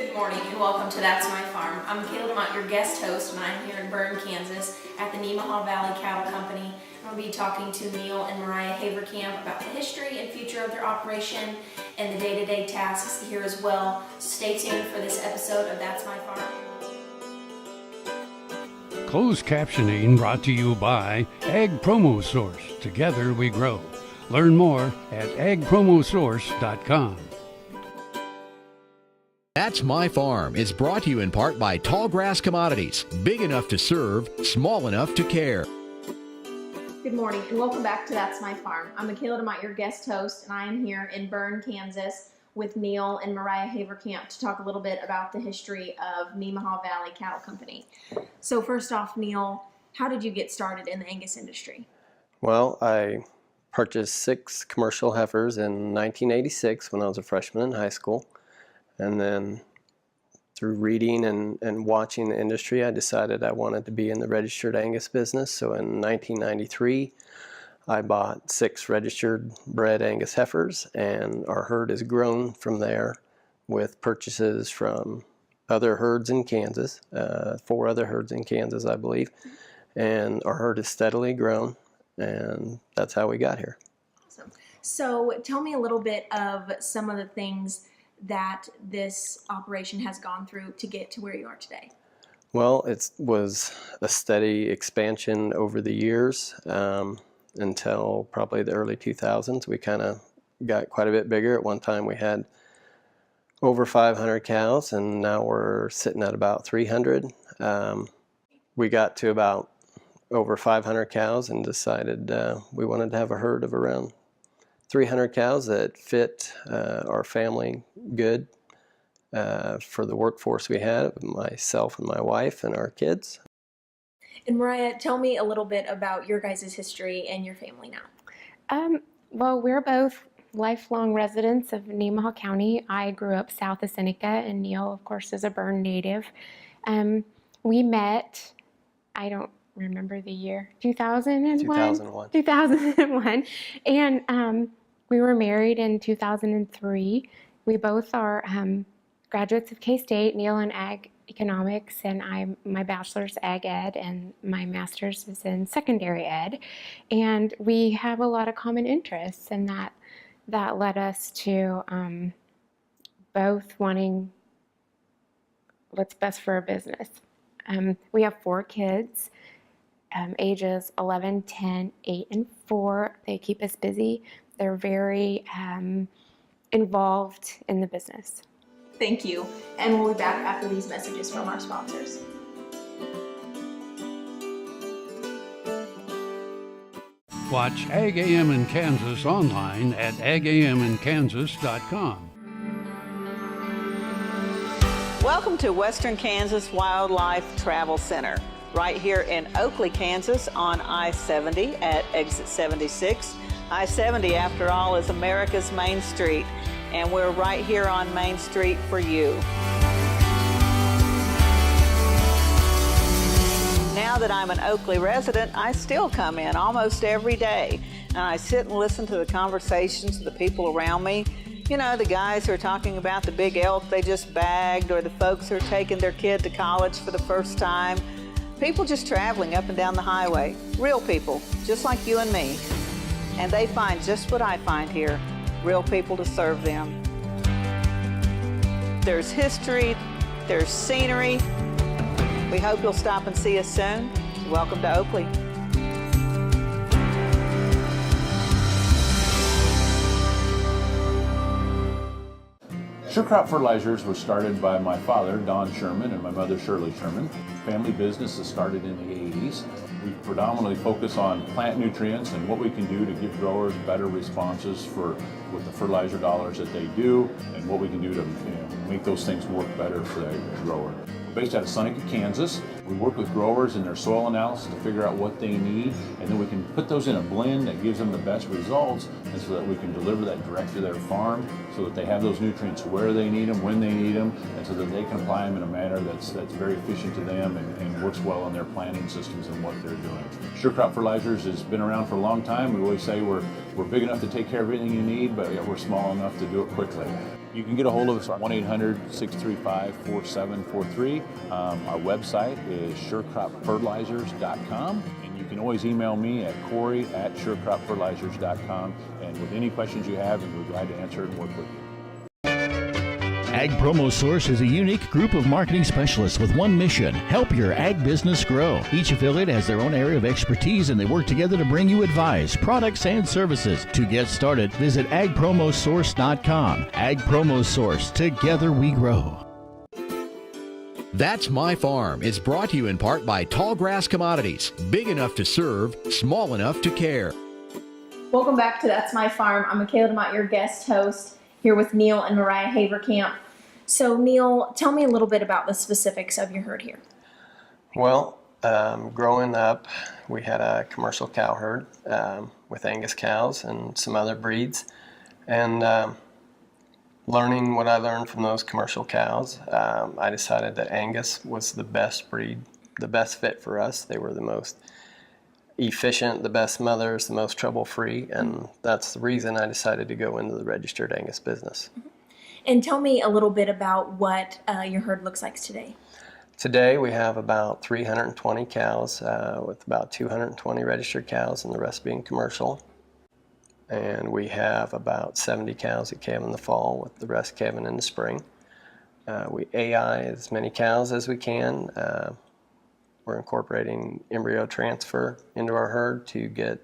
Good morning and welcome to That's My Farm. I'm Mikhalya, DeMott, your guest host, and I'm here in Bern, Kansas at the Nemaha Valley Cattle Company. I'll be talking to Neal and Marya Haverkamp about the history and future of their operation and the day-to-day tasks here as well. So stay tuned for this episode of That's My Farm. Closed captioning brought to you by Ag Promo Source. Together we grow. Learn more at agpromosource.com. That's My Farm is brought to you in part by Tallgrass Commodities. Big enough to serve, small enough to care. Good morning and welcome back to That's My Farm. I'm Mikhalya, DeMott, your guest host, and I am here in Bern, Kansas with Neal and Marya Haverkamp to talk a little bit about the history of Nemaha Valley Cattle Company. So first off, Neal, how did you get started in the Angus industry? Well, I purchased 6 commercial heifers in 1986 when I was a freshman in high school. And then through reading and watching the industry, I decided I wanted to be in the registered Angus business. So in 1993, I bought 6 registered bred Angus heifers, and our herd has grown from there with purchases from other herds in Kansas, 4 other herds in Kansas, I believe. And our herd has steadily grown, and that's how we got here. Awesome. So tell me a little bit of some of the things that this operation has gone through to get to where you are today. Well, it was a steady expansion over the years until probably the early 2000s. We kind of got quite a bit bigger. At one time we had over 500 cows, and now we're sitting at about 300. We got to about over 500 cows and decided we wanted to have a herd of around 300 cows that fit our family good for the workforce we had, myself and my wife and our kids. And Marya, tell me a little bit about your guys' history and your family now. Well, we're both lifelong residents of Nemaha County. I grew up south of Seneca, and Neal, of course, is a Bern native. We met, I don't remember the year, 2001? 2001. And we were married in 2003. We both are graduates of K-State, Neal in Ag Economics, and my bachelor's Ag Ed, and my master's is in secondary ed. And we have a lot of common interests, and that led us to both wanting what's best for our business. We have 4 kids, ages 11, 10, 8, and 4. They keep us busy. They're very involved in the business. Thank you. And we'll be back after these messages from our sponsors. Watch Ag AM in Kansas online at agaminkansas.com. Welcome to Western Kansas Wildlife Travel Center, right here in Oakley, Kansas on I-70 at exit 76. I-70, after all, is America's Main Street, and we're right here on Main Street for you. Now that I'm an Oakley resident, I still come in almost every day, and I sit and listen to the conversations of the people around me. You know, the guys who are talking about the big elk they just bagged, or the folks who are taking their kid to college for the first time. People just traveling up and down the highway. Real people, just like you and me. And they find just what I find here, real people to serve them. There's history, there's scenery. We hope you'll stop and see us soon. Welcome to Oakley. Sure Crop Fertilizers was started by my father, Don Sherman, and my mother, Shirley Sherman. Family business that started in the 80s. We predominantly focus on plant nutrients and what we can do to give growers better responses with the fertilizer dollars that they do, and what we can do to make those things work better for the grower. We're based out of Seneca, Kansas. We work with growers in their soil analysis to figure out what they need, and then we can put those in a blend that gives them the best results, and so that we can deliver that direct to their farm so that they have those nutrients where they need them, when they need them, and so that they can apply them in a manner that's very efficient to them and works well in their planting systems and what they're doing. Sure Crop Fertilizers has been around for a long time. We always say we're big enough to take care of everything you need, but yet we're small enough to do it quickly. You can get a hold of us at 1-800-635-4743. Our website is surecropfertilizers.com. And you can always email me at corey@surecropfertilizers.com. And with any questions you have, we're glad to answer and work with you. Ag Promo Source is a unique group of marketing specialists with one mission: help your ag business grow. Each affiliate has their own area of expertise, and they work together to bring you advice, products, and services. To get started, visit agpromosource.com. Ag Promo Source, together we grow. That's My Farm is brought to you in part by Tallgrass Commodities. Big enough to serve, small enough to care. Welcome back to That's My Farm. I'm Mikhalya, DeMott, your guest host, here with Neal and Marya Haverkamp. So Neal, tell me a little bit about the specifics of your herd here. Well, growing up, we had a commercial cow herd with Angus cows and some other breeds. And learning what I learned from those commercial cows, I decided that Angus was the best breed, the best fit for us. They were the most efficient, the best mothers, the most trouble-free, and that's the reason I decided to go into the registered Angus business. And tell me a little bit about what your herd looks like today. Today we have about 320 cows with about 220 registered cows and the rest being commercial. And we have about 70 cows that calve in the fall with the rest calving in the spring. We AI as many cows as we can. We're incorporating embryo transfer into our herd to get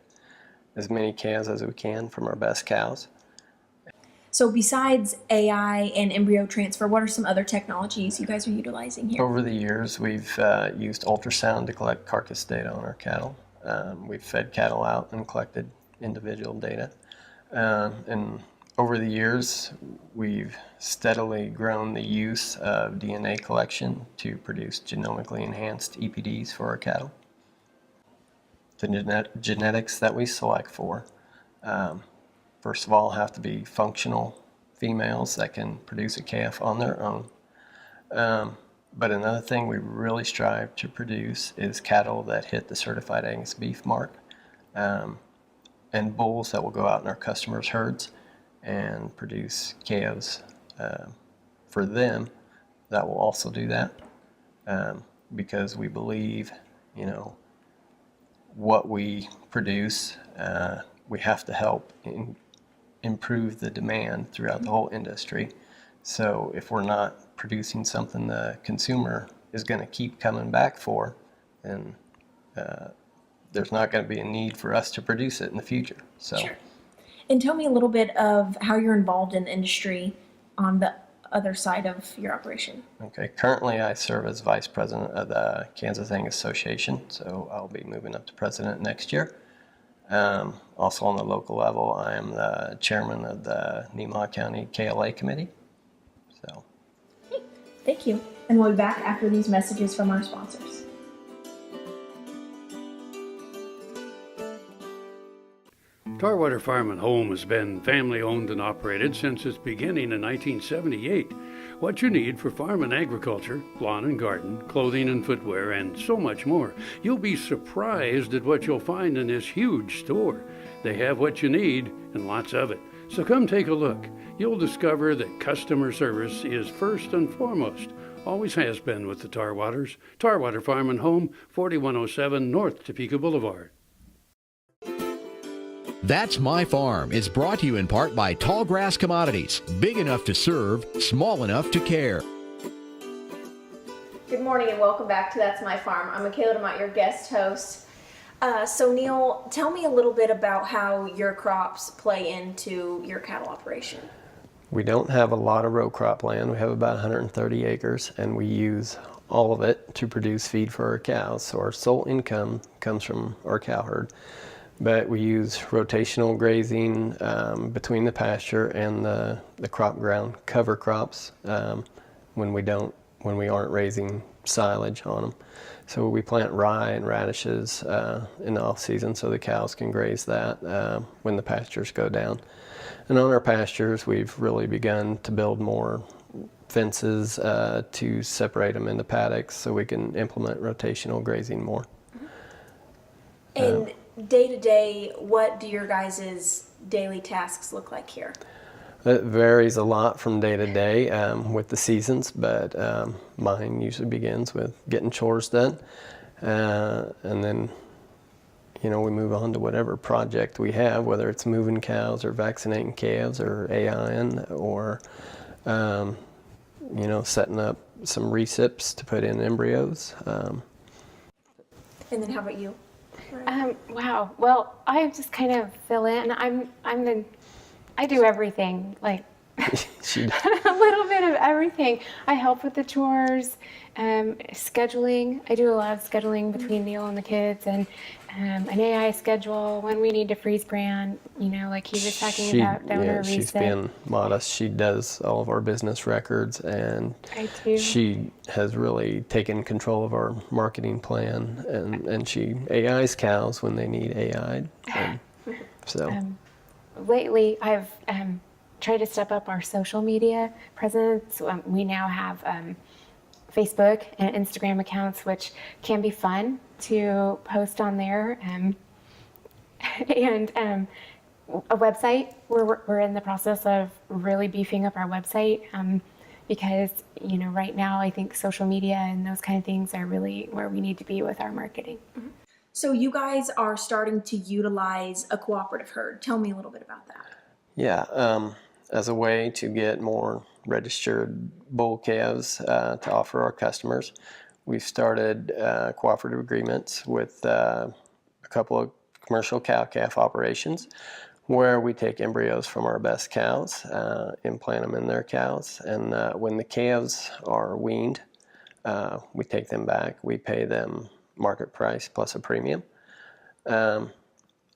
as many calves as we can from our best cows. So besides AI and embryo transfer, what are some other technologies you guys are utilizing here? Over the years, we've used ultrasound to collect carcass data on our cattle. We've fed cattle out and collected individual data. And over the years, we've steadily grown the use of DNA collection to produce genomically enhanced EPDs for our cattle. The genetics that we select for, first of all, have to be functional females that can produce a calf on their own. But another thing we really strive to produce is cattle that hit the certified Angus beef mark, and bulls that will go out in our customers' herds and produce calves for them that will also do that, because we believe, what we produce, we have to help improve the demand throughout the whole industry. So if we're not producing something the consumer is going to keep coming back for, then there's not going to be a need for us to produce it in the future. So. Sure. And tell me a little bit of how you're involved in the industry on the other side of your operation. Okay, currently I serve as vice president of the Kansas Angus Association, so I'll be moving up to president next year. Also on the local level, I am the chairman of the Nemaha County KLA committee. So. Thank you. And we'll be back after these messages from our sponsors. Tarwater Farm and Home has been family owned and operated since its beginning in 1978. What you need for farm and agriculture, lawn and garden, clothing and footwear, and so much more. You'll be surprised at what you'll find in this huge store. They have what you need and lots of it. So come take a look. You'll discover that customer service is first and foremost. Always has been with the Tarwaters. Tarwater Farm and Home, 4107 North Topeka Boulevard. That's My Farm is brought to you in part by Tallgrass Commodities. Big enough to serve, small enough to care. Good morning and welcome back to That's My Farm. I'm Mikhalya, DeMott, your guest host. So Neal, tell me a little bit about how your crops play into your cattle operation. We don't have a lot of row crop land. We have about 130 acres, and we use all of it to produce feed for our cows. So our sole income comes from our cow herd. But we use rotational grazing between the pasture and the crop ground cover crops when we aren't raising silage on them. So we plant rye and radishes in the off season so the cows can graze that when the pastures go down. And on our pastures, we've really begun to build more fences to separate them into paddocks so we can implement rotational grazing more. And day to day, what do your guys' daily tasks look like here? It varies a lot from day to day with the seasons, but mine usually begins with getting chores done, and then we move on to whatever project we have, whether it's moving cows or vaccinating calves or AIing or setting up some recips to put in embryos. And then how about you? Wow. Well, I just kind of fill in. I do everything, like She does. a little bit of everything. I help with the chores, scheduling. I do a lot of scheduling between Neal and the kids, and an AI schedule when we need to freeze brand. Like he was talking about donor she's reset. being modest. She does all of our business records, and I do. she has really taken control of our marketing plan, and she AIs cows when they need AI'd. And so Lately, I've tried to step up our social media presence. We now have Facebook and Instagram accounts, which can be fun to post on there, and a website. We're in the process of really beefing up our website because right now I think social media and those kind of things are really where we need to be with our marketing. So you guys are starting to utilize a cooperative herd. Tell me a little bit about that. yeah, as a way to get more registered bull calves to offer our customers, we've started cooperative agreements with a couple of commercial cow-calf operations where we take embryos from our best cows, implant them in their cows, and when the calves are weaned, we take them back. We pay them market price plus a premium, and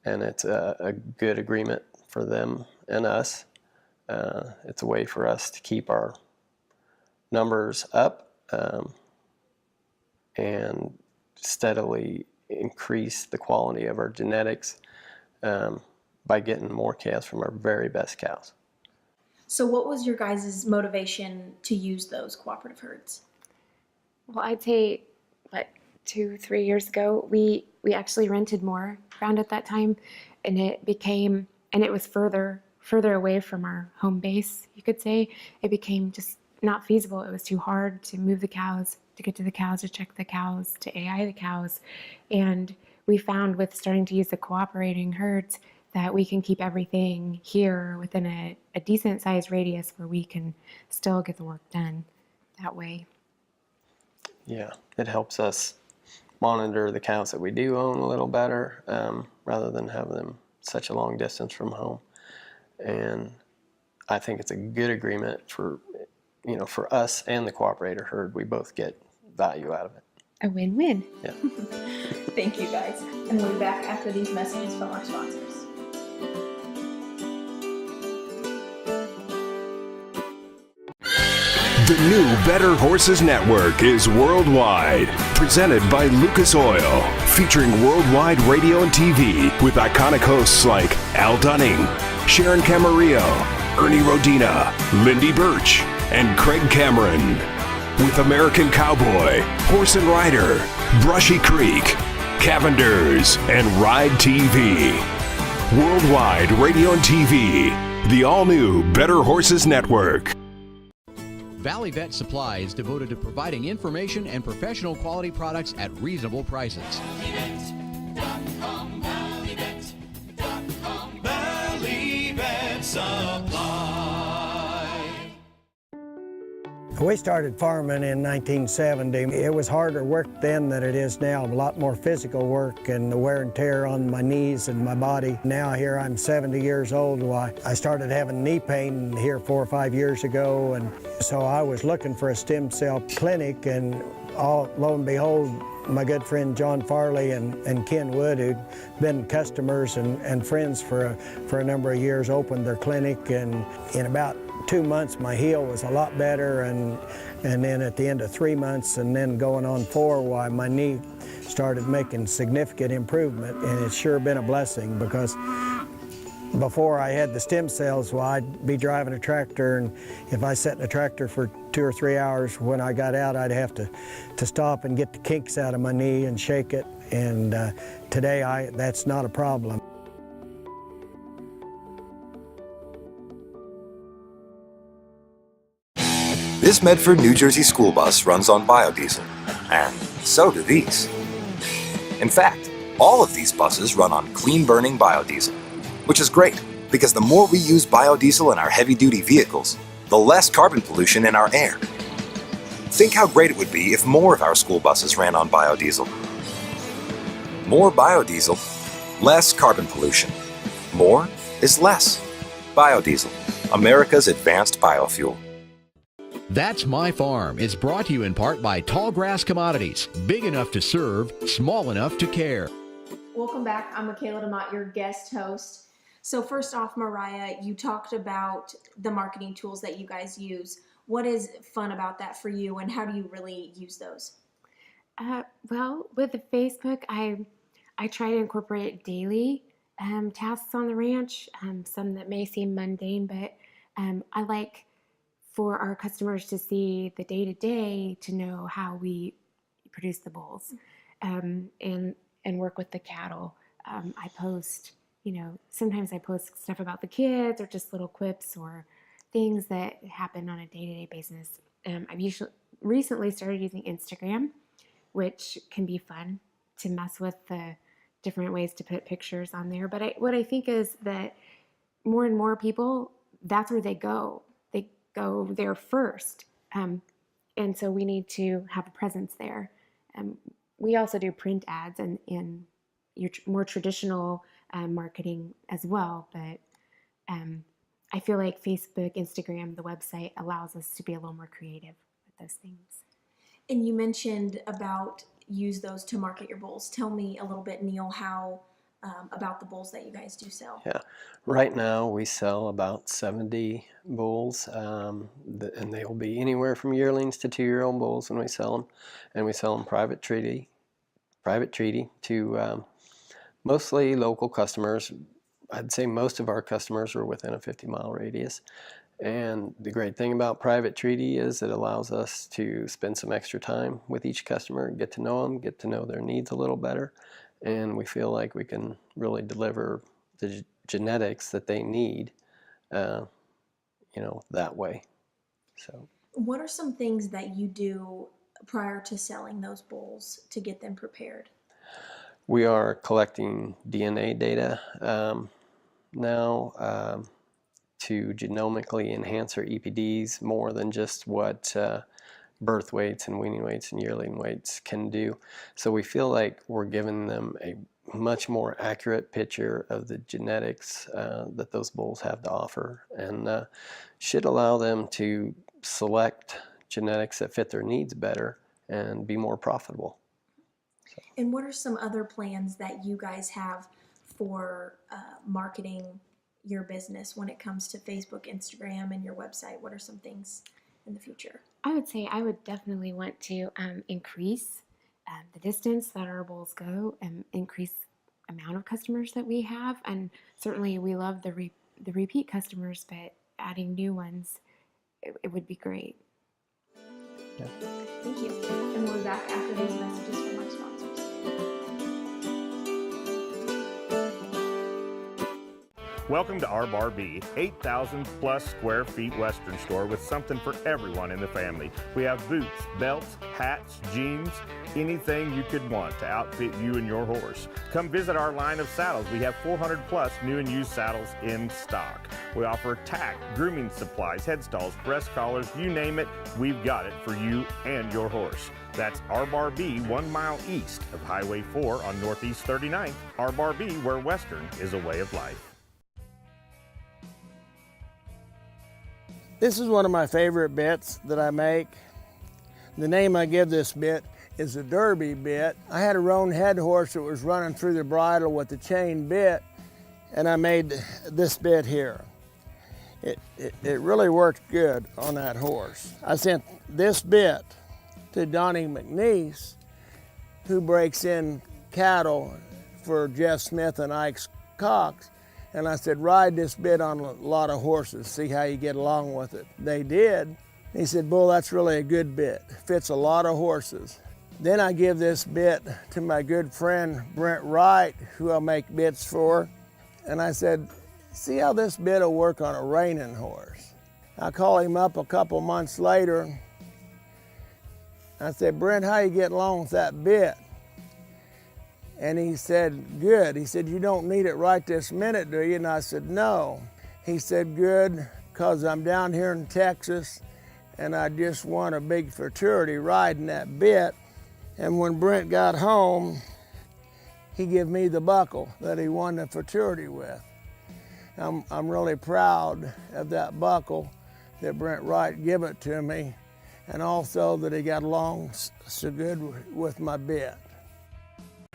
it's a good agreement for them and us. It's a way for us to keep our numbers up and steadily increase the quality of our genetics by getting more calves from our very best cows. So what was your guys' motivation to use those cooperative herds? Well, I'd say, 2-3 years ago, we actually rented more ground at that time, and it was further away from our home base, you could say. It became just not feasible. It was too hard to move the cows, to get to the cows, to check the cows, to AI the cows. And we found with starting to use the cooperating herds that we can keep everything here within a decent sized radius where we can still get the work done that way. Yeah, it helps us monitor the cows that we do own a little better, rather than having them such a long distance from home. And I think it's a good agreement for us and the cooperator herd. We both get value out of it. A win-win. Yeah. Thank you guys. And we'll be back after these messages from our sponsors. The new Better Horses Network is worldwide. Presented by Lucas Oil. Featuring worldwide radio and TV with iconic hosts like Al Dunning, Sharon Camarillo, Ernie Rodina, Lindy Birch, and Craig Cameron. With American Cowboy, Horse and Rider, Brushy Creek, Cavenders, and Ride TV. Worldwide radio and TV. The all-new Better Horses Network. Valley Vet Supply is devoted to providing information and professional quality products at reasonable prices. Valley Vet Supply. We started farming in 1970. It was harder work then than it is now, a lot more physical work and the wear and tear on my knees and my body. Now here I'm 70 years old. I started having knee pain here 4 or 5 years ago, and so I was looking for a stem cell clinic, and lo and behold, my good friend John Farley and Ken Wood, who'd been customers and friends for a number of years, opened their clinic, and in about 2 months my heel was a lot better, and then at the end of 3 months and then going on 4, my knee started making significant improvement, and it's sure been a blessing, because before I had the stem cells, I'd be driving a tractor, and if I sat in a tractor for 2 or 3 hours, when I got out I'd have to stop and get the kinks out of my knee and shake it, and today that's not a problem. This Medford, New Jersey school bus runs on biodiesel, and so do these. In fact, all of these buses run on clean-burning biodiesel, which is great because the more we use biodiesel in our heavy-duty vehicles, the less carbon pollution in our air. Think how great it would be if more of our school buses ran on biodiesel. More biodiesel, less carbon pollution. More is less. Biodiesel, America's advanced biofuel. That's My Farm is brought to you in part by Tallgrass Commodities. Big enough to serve, small enough to care. Welcome back. I'm Mikhalya, DeMott, your guest host. So first off, Mariah, you talked about the marketing tools that you guys use. What is fun about that for you, and how do you really use those? Well, with the Facebook, I try to incorporate daily tasks on the ranch, some that may seem mundane, but I like for our customers to see the day-to-day to know how we produce the bulls and work with the cattle. I post, sometimes I post stuff about the kids or just little quips or things that happen on a day-to-day basis. I've recently started using Instagram, which can be fun to mess with the different ways to put pictures on there. But what I think is that more and more people, that's where they go. They go there first. And so we need to have a presence there. We also do print ads and your more traditional marketing as well. But I feel like Facebook, Instagram, the website allows us to be a little more creative with those things. And you mentioned about use those to market your bulls. Tell me a little bit, Neal, how about the bulls that you guys do sell. Yeah, right now we sell about 70 bulls, and they will be anywhere from yearlings to 2-year-old bulls when we sell them, and we sell them private treaty to mostly local customers. I'd say most of our customers are within a 50-mile radius. And the great thing about private treaty is it allows us to spend some extra time with each customer, get to know them, get to know their needs a little better. And we feel like we can really deliver the genetics that they need, that way. So, what are some things that you do prior to selling those bulls to get them prepared? We are collecting DNA data now to genomically enhance our EPDs more than just what birth weights and weaning weights and yearling weights can do. So we feel like we're giving them a much more accurate picture of the genetics that those bulls have to offer, and should allow them to select genetics that fit their needs better and be more profitable. And what are some other plans that you guys have for marketing your business when it comes to Facebook, Instagram, and your website? What are some things in the future? I would say I would definitely want to increase the distance that our bulls go and increase amount of customers that we have. And certainly we love the repeat customers, but adding new ones, it would be great. Yeah. Thank you. And we'll be back after these messages from our sponsors. Welcome to our Bar B, 8,000 plus square feet Western store with something for everyone in the family. We have boots, belts, hats, jeans, anything you could want to outfit you and your horse. Come visit our line of saddles. We have 400 plus new and used saddles in stock. We offer tack, grooming supplies, headstalls, breast collars, you name it, we've got it for you and your horse. That's our Bar B, 1 mile east of Highway 4 on Northeast 39th. Our Bar B, where Western is a way of life. This is one of my favorite bits that I make. The name I give this bit is the Derby bit. I had a roan head horse that was running through the bridle with the chain bit, and I made this bit here. It really worked good on that horse. I sent this bit to Donnie McNeese, who breaks in cattle for Jeff Smith and Ike Cox. And I said, ride this bit on a lot of horses, see how you get along with it. They did. He said, Bull, that's really a good bit. Fits a lot of horses. Then I give this bit to my good friend, Brent Wright, who I make bits for. And I said, see how this bit will work on a reining horse. I called him up a couple months later. I said, Brent, how you getting along with that bit? And he said, good. He said, you don't need it right this minute, do you? And I said, no. He said, good, because I'm down here in Texas and I just won a big fraternity riding that bit. And when Brent got home, he gave me the buckle that he won the fraternity with. I'm really proud of that buckle that Brent Wright gave it to me, and also that he got along so good with my bit.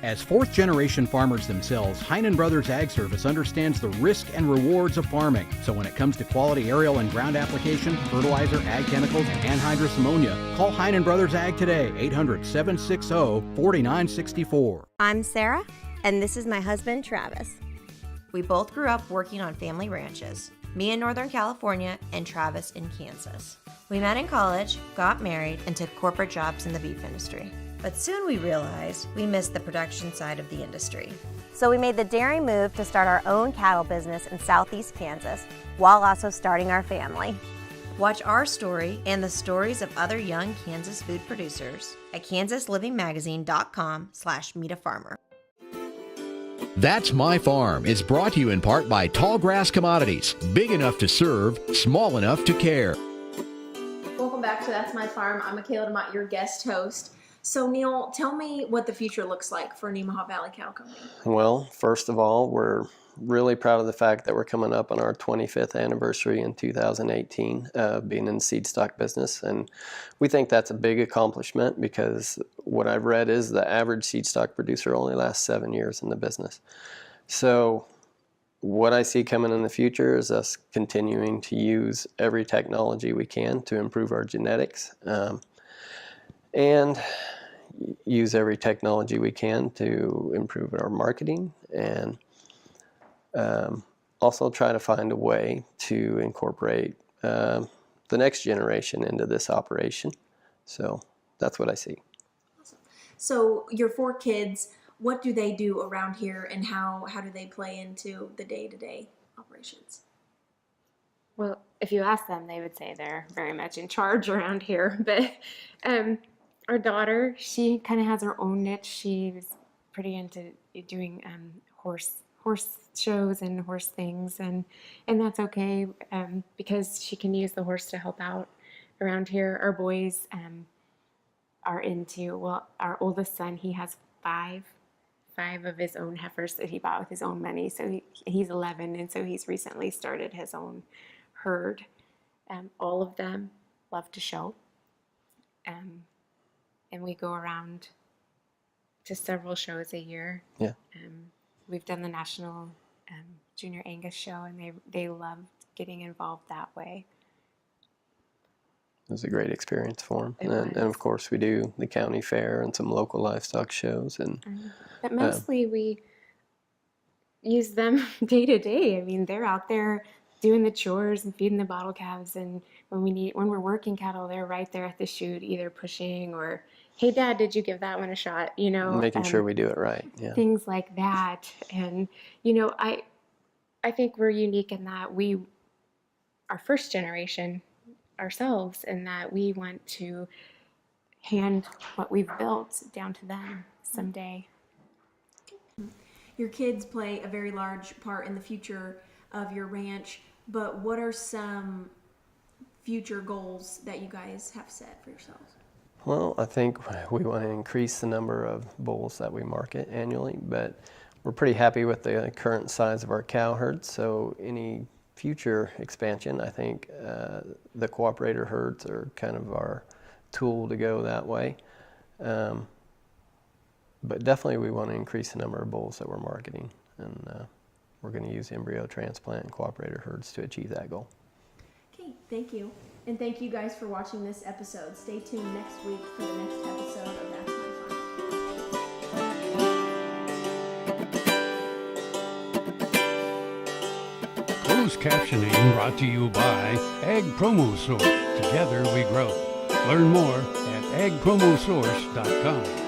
As fourth-generation farmers themselves, Heinen Brothers Ag Service understands the risk and rewards of farming. So when it comes to quality aerial and ground application, fertilizer, ag chemicals, and anhydrous ammonia, call Heinen Brothers Ag today, 800-760-4964. I'm Sarah, and this is my husband, Travis. We both grew up working on family ranches, me in Northern California and Travis in Kansas. We met in college, got married, and took corporate jobs in the beef industry. But soon we realized we missed the production side of the industry. So we made the daring move to start our own cattle business in southeast Kansas, while also starting our family. Watch our story and the stories of other young Kansas food producers at kansaslivingmagazine.com/meetafarmer. That's My Farm is brought to you in part by Tallgrass Commodities. Big enough to serve, small enough to care. Welcome back to That's My Farm. I'm Mikhalya, DeMott, your guest host. So Neal, tell me what the future looks like for Nemaha Valley Cattle Company. Well, first of all, we're really proud of the fact that we're coming up on our 25th anniversary in 2018 being in the seed stock business. And we think that's a big accomplishment because what I've read is the average seed stock producer only lasts 7 years in the business. So what I see coming in the future is us continuing to use every technology we can to improve our genetics. And use every technology we can to improve our marketing, and also try to find a way to incorporate the next generation into this operation. So that's what I see. Awesome. So your 4 kids, what do they do around here, and how do they play into the day-to-day operations? Well, if you ask them, they would say they're very much in charge around here. But our daughter, she kind of has her own niche. She's pretty into doing horse shows and horse things, and that's okay because she can use the horse to help out around here. Our boys are into, well, our oldest son, he has five of his own heifers that he bought with his own money. So he's 11, and so he's recently started his own herd. All of them love to show. And we go around to several shows a year. Yeah. We've done the National Junior Angus Show, and they love getting involved that way. It was a great experience for them. And of course, we do the county fair and some local livestock shows. But mostly we use them day to day. I mean, they're out there doing the chores and feeding the bottle calves, and when we're working cattle, they're right there at the chute, either pushing or, hey Dad, did you give that one a shot? You know, making sure we do it right. Yeah. Things like that. And you know, I think we're unique in that we are first generation ourselves, in that we want to hand what we've built down to them someday. Your kids play a very large part in the future of your ranch, but what are some future goals that you guys have set for yourselves? Well, I think we want to increase the number of bulls that we market annually, but we're pretty happy with the current size of our cow herd. So any future expansion, I think the cooperator herds are kind of our tool to go that way. But definitely we want to increase the number of bulls that we're marketing, and we're going to use embryo transplant and cooperator herds to achieve that goal. Okay, thank you. And thank you guys for watching this episode. Stay tuned next week for the next episode of That's My Farm. Closed captioning brought to you by Ag Promo Source. Together we grow. Learn more at agpromosource.com.